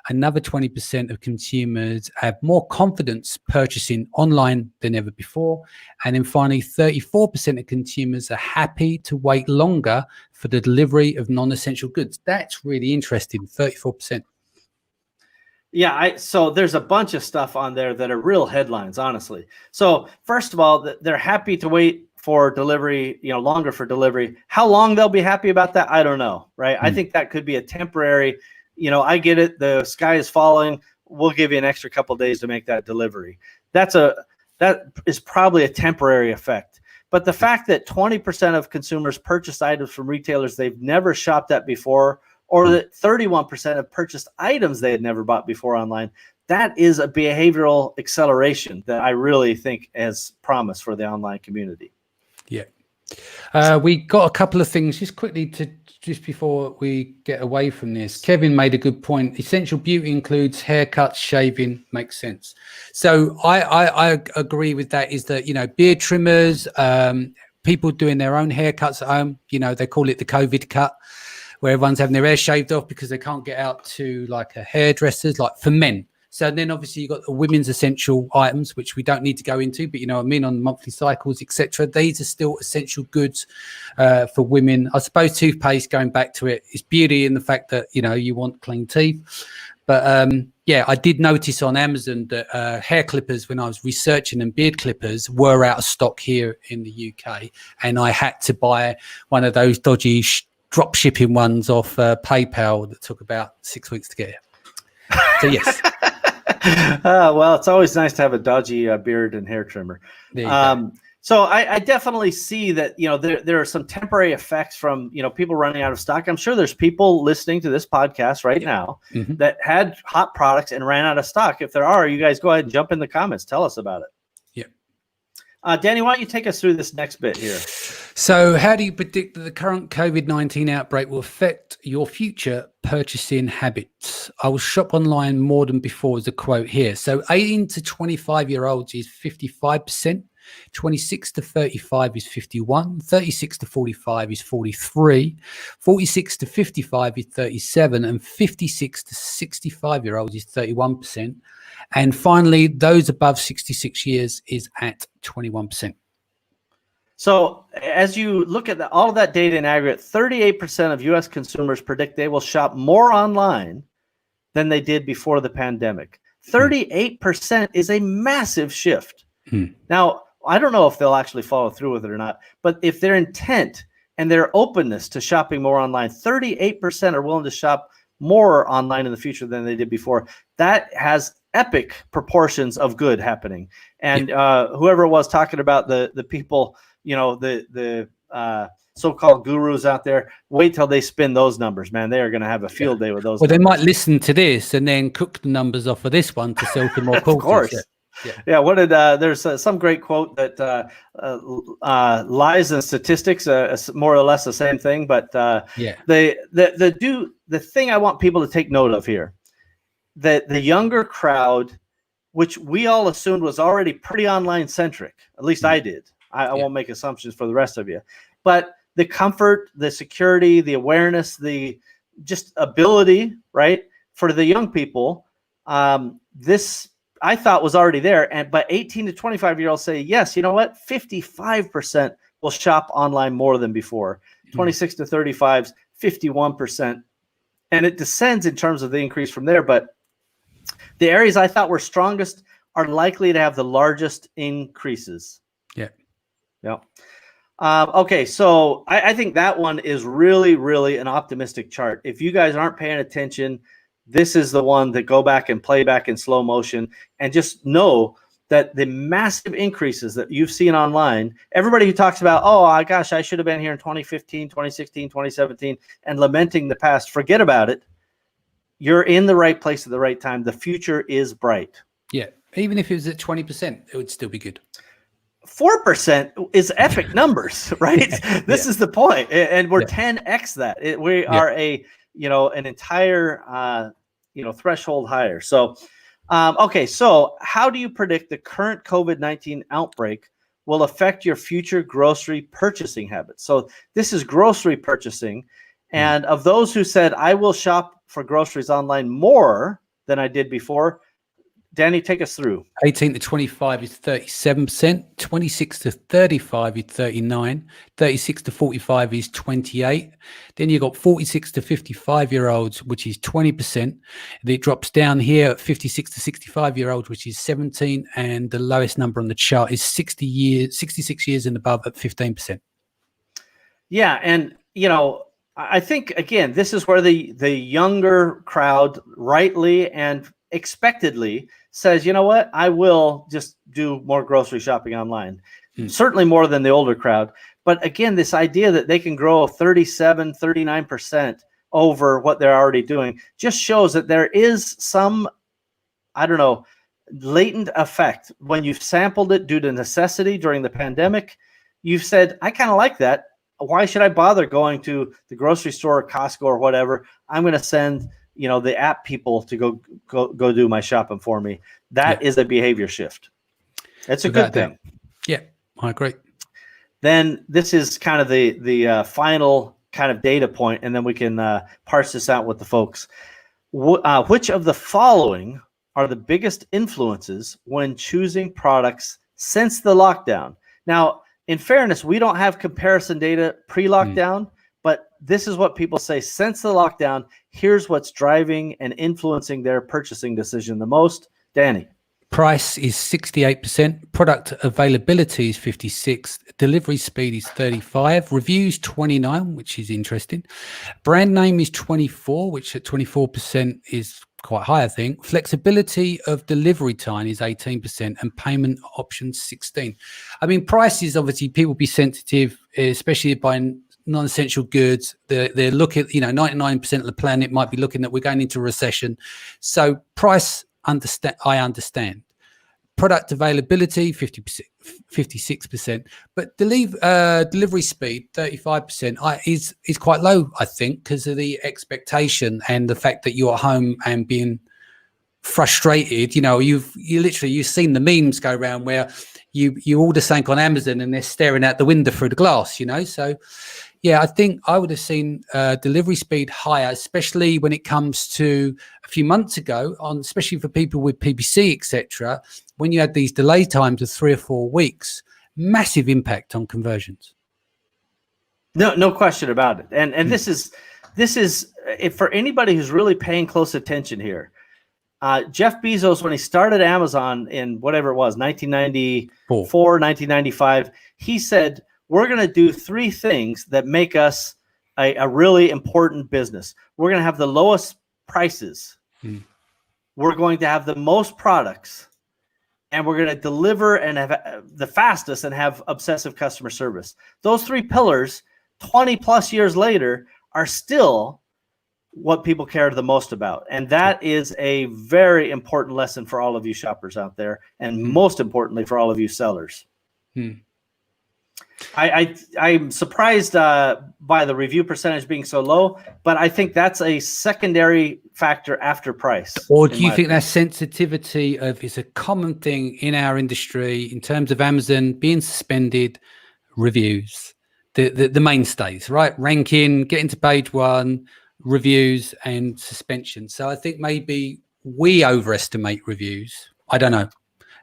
Another 20% of consumers have more confidence purchasing online than ever before. And then finally, 34% of consumers are happy to wait longer for the delivery of non-essential goods. That's really interesting, 34%. Yeah, so there's a bunch of stuff on there that are real headlines, honestly. So first of all, they're happy to wait for delivery, longer for delivery. How long they'll be happy about that, I don't know, right? I think that could be a temporary, I get it. The sky is falling. We'll give you an extra couple of days to make that delivery. That is probably a temporary effect. But the fact that 20% of consumers purchased items from retailers they've never shopped at before, or that 31% have purchased items they had never bought before online, that is a behavioral acceleration that I really think has promise for the online community. Yeah. We got a couple of things just quickly just before we get away from this. Kevin made a good point. Essential beauty includes haircuts, shaving, makes sense. So I agree with that, is that, beard trimmers, people doing their own haircuts at home, they call it the COVID cut, where everyone's having their hair shaved off because they can't get out to like a hairdresser's, like for men. So then obviously you've got the women's essential items, which we don't need to go into, but on monthly cycles, etc. These are still essential goods for women. I suppose toothpaste, going back to it, is beauty in the fact that, you want clean teeth. But I did notice on Amazon that hair clippers, when I was researching them, beard clippers were out of stock here in the UK. And I had to buy one of those dodgy drop shipping ones off PayPal that took about 6 weeks to get here. So yes. Well, it's always nice to have a dodgy beard and hair trimmer. So I definitely see that, there are some temporary effects from, people running out of stock. I'm sure there's people listening to this podcast right now that had hot products and ran out of stock. If there are, you guys go ahead and jump in the comments. Tell us about it. Yeah. Danny, why don't you take us through this next bit here? So how do you predict that the current COVID-19 outbreak will affect your future purchasing habits? I will shop online more than before is a quote here. So 18 to 25-year-olds is 55%, 26 to 35 is 51, 36 to 45 is 43, 46 to 55 is 37, and 56 to 65-year-olds is 31%. And finally, those above 66 years is at 21%. So as you look at all of that data in aggregate, 38% of U.S. consumers predict they will shop more online than they did before the pandemic. 38% is a massive shift Now, I don't know if they'll actually follow through with it or not, but if their intent and their openness to shopping more online, 38% are willing to shop more online in the future than they did before. That has epic proportions of good happening. And whoever it was talking about the people, the so-called gurus out there, wait till they spin those numbers, man. They are going to have a field day with those numbers. They might listen to this and then cook the numbers off of this one to sell to more Of course. Yeah. What did there's some great quote that lies and statistics more or less the same thing, but the thing I want people to take note of here, that the younger crowd, which we all assumed was already pretty online centric, at least I did. I won't make assumptions for the rest of you, but the comfort, the security, the awareness, the just ability, right, for the young people, this I thought was already there. But 18 to 25-year-olds say, yes, you know what? 55% will shop online more than before. 26 to 35s, 51%. And it descends in terms of the increase from there. But the areas I thought were strongest are likely to have the largest increases. Yeah. Okay, so I think that one is really, really an optimistic chart. If you guys aren't paying attention, this is the one that go back and play back in slow motion and just know that the massive increases that you've seen online, everybody who talks about, oh, gosh, I should have been here in 2015, 2016, 2017, and lamenting the past, forget about it. You're in the right place at the right time. The future is bright. Yeah, even if it was at 20%, it would still be good. 4% is epic numbers, right? This is the point. And we're 10x that. We are an entire threshold higher. So okay, so how do you predict the current COVID-19 outbreak will affect your future grocery purchasing habits? So this is grocery purchasing, and of those who said I will shop for groceries online more than I did before, Danny, take us through. 18 to 25 is 37%, 26 to 35 is 39, 36 to 45 is 28. Then you've got 46 to 55-year-olds, which is 20%. It drops down here at 56 to 65-year-olds, which is 17, and the lowest number on the chart is 66 years and above at 15%. Yeah, and I think again, this is where the younger crowd rightly and expectedly says, you know what, I will just do more grocery shopping online. Certainly more than the older crowd. But again, this idea that they can grow 37, 39% over what they're already doing just shows that there is some, latent effect. When you've sampled it due to necessity during the pandemic, you've said, I kind of like that. Why should I bother going to the grocery store or Costco or whatever? I'm going to send the app people to go do my shopping for me. That is a behavior shift. It's a good thing. Yeah, I agree. Then this is kind of the final kind of data point, and then we can parse this out with the folks. Which of the following are the biggest influences when choosing products since the lockdown? Now, in fairness, we don't have comparison data pre-lockdown, but this is what people say since the lockdown. Here's what's driving and influencing their purchasing decision the most. Danny. Price is 68%, product availability is 56%, delivery speed is 35%, reviews 29%, which is interesting. Brand name is 24%, which at 24% is quite high, I think. Flexibility of delivery time is 18%, and payment options 16%. I mean, price is obviously, people be sensitive, especially buying non-essential goods. They're looking, 99% of the planet might be looking that we're going into a recession. So price, I understand. Product availability 50%, 56%, but delivery speed 35% is quite low, I think, because of the expectation and the fact that you're at home and being frustrated. You've seen the memes go around where you order something on Amazon and they're staring out the window through the glass. So yeah, I think I would have seen delivery speed higher, especially when it comes to a few months ago, especially for people with PPC, etc. When you had these delay times of 3 or 4 weeks, massive impact on conversions. No question about it. And this is for anybody who's really paying close attention here. Jeff Bezos, when he started Amazon in whatever it was, 1994, 1995, he said, we're going to do 3 things that make us a really important business. We're going to have the lowest prices. We're going to have the most products, and we're going to deliver and have the fastest and have obsessive customer service. Those 3 pillars, 20 plus years later, are still what people care the most about. And that is a very important lesson for all of you shoppers out there, and most importantly for all of you sellers. I'm surprised by the review percentage being so low, but I think that's a secondary factor after price. Or do you think that sensitivity is a common thing in our industry in terms of Amazon being suspended, reviews, the mainstays, right? Ranking, getting to page 1, reviews and suspension. So I think maybe we overestimate reviews. I don't know.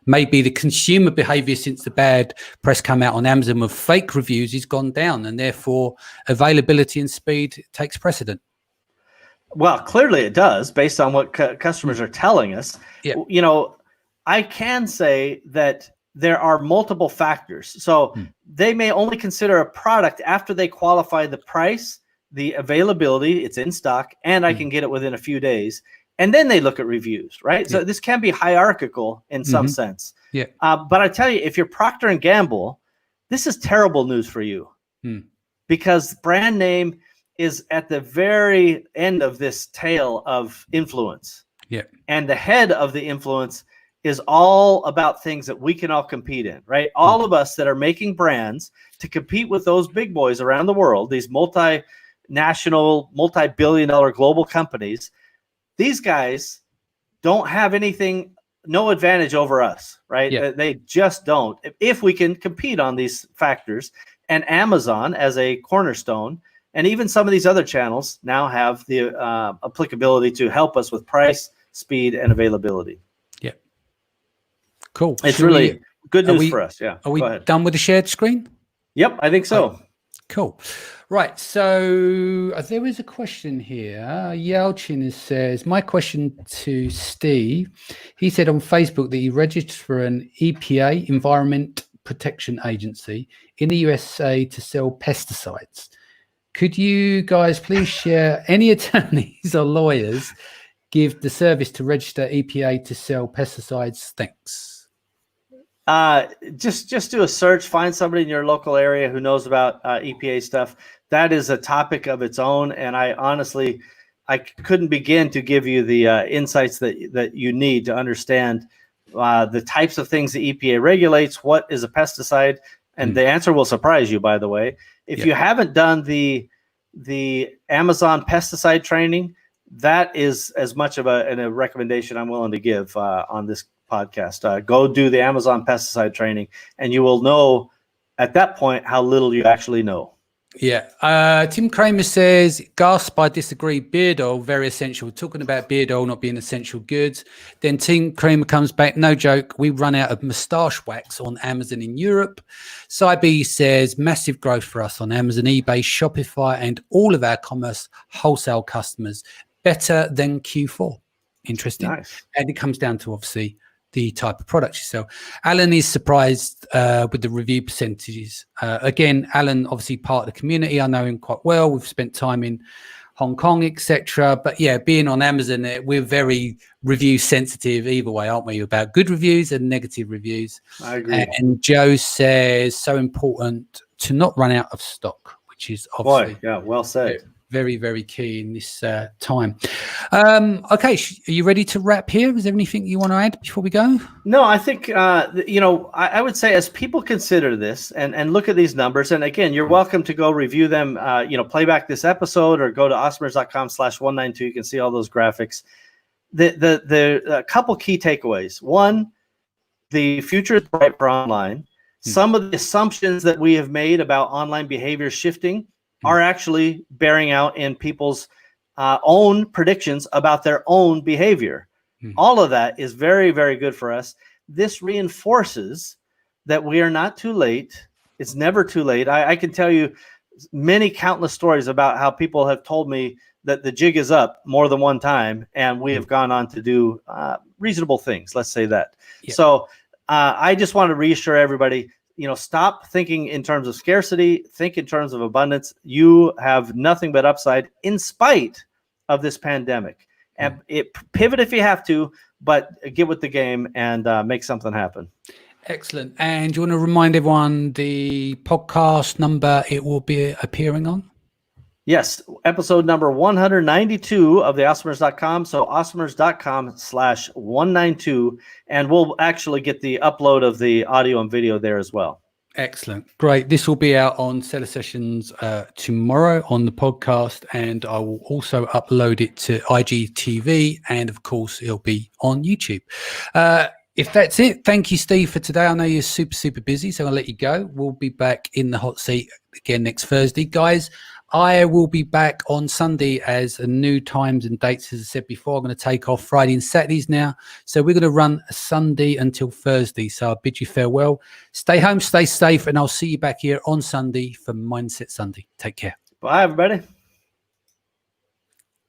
Maybe the consumer behavior since the bad press come out on Amazon with fake reviews has gone down, and therefore availability and speed takes precedent. Well, clearly it does, based on what customers are telling us. Yeah. You know, I can say that there are multiple factors. So they may only consider a product after they qualify the price, the availability, it's in stock, and I can get it within a few days. And then they look at reviews, right? So this can be hierarchical in some sense. Yeah. But I tell you, if you're Procter and Gamble, this is terrible news for you, because brand name is at the very end of this tail of influence. Yeah. And the head of the influence is all about things that we can all compete in, right? All of us that are making brands to compete with those big boys around the world, these multinational, multi-billion-dollar global companies, these guys don't have no advantage over us, right? Yeah. They just don't. If we can compete on these factors, and Amazon as a cornerstone, and even some of these other channels now have the applicability to help us with price, speed, and availability. Yeah. Cool. It's really good news for us. Yeah. Are we done with the shared screen? Yep, I think so. Oh, cool. Right. So there is a question here. Yelchin says, my question to Steve, he said on Facebook that he registered for an EPA, Environment Protection Agency, in the USA to sell pesticides. Could you guys please share any attorneys or lawyers give the service to register EPA to sell pesticides? Thanks. Just do a search, find somebody in your local area who knows about EPA stuff. That is a topic of its own, and I honestly couldn't begin to give you the insights that you need to understand the types of things the EPA regulates. What is a pesticide? And the answer will surprise you, by the way. If you haven't done the Amazon pesticide training, that is as much of a recommendation I'm willing to give on this podcast. Go do the Amazon pesticide training, and you will know at that point how little you actually know. Yeah. Tim Kramer says, gasp, I disagree. Beard oil, very essential. We're talking about beard oil not being essential goods. Then Tim Kramer comes back, no joke, we run out of moustache wax on Amazon in Europe. Cyb says, massive growth for us on Amazon, eBay, Shopify, and all of our commerce wholesale customers. Better than Q4. Interesting. Nice. And it comes down to, obviously, the type of products you sell. Alan is surprised with the review percentages. Again, Alan, obviously part of the community. I know him quite well. We've spent time in Hong Kong, etc. But yeah, being on Amazon, we're very review sensitive either way, aren't we? About good reviews and negative reviews. I agree. And Joe says, so important to not run out of stock, which is obviously well said. Very, very key in this time. Okay, are you ready to wrap here? Is there anything you want to add before we go? No, I think, I would say as people consider this and look at these numbers, and again, you're welcome to go review them, play back this episode or go to osmers.com/192. You can see all those graphics. The couple key takeaways. One, the future is bright for online. Some of the assumptions that we have made about online behavior shifting are actually bearing out in people's own predictions about their own behavior. All of that is very, very good for us. This reinforces that we are not too late. It's never too late. I can tell you many countless stories about how people have told me that the jig is up more than one time, and we have gone on to do reasonable things. Let's say that. Yeah. So I just want to reassure everybody, stop thinking in terms of scarcity, think in terms of abundance. You have nothing but upside in spite of this pandemic. And pivot if you have to, but get with the game and make something happen. Excellent. And do you want to remind everyone the podcast number it will be appearing on? Yes, episode number 192 of the Awesomers.com. So awesomers.com/192. And we'll actually get the upload of the audio and video there as well. Excellent. Great. This will be out on Seller Sessions tomorrow on the podcast, and I will also upload it to IGTV, and of course it'll be on YouTube. If that's it, thank you, Steve, for today. I know you're super busy, so I'll let you go. We'll be back in the hot seat again next Thursday. Guys, I will be back on Sunday as new times and dates. As I said before, I'm going to take off Friday and Saturdays now. So we're going to run a Sunday until Thursday. So I'll bid you farewell. Stay home, stay safe, and I'll see you back here on Sunday for Mindset Sunday. Take care. Bye, everybody.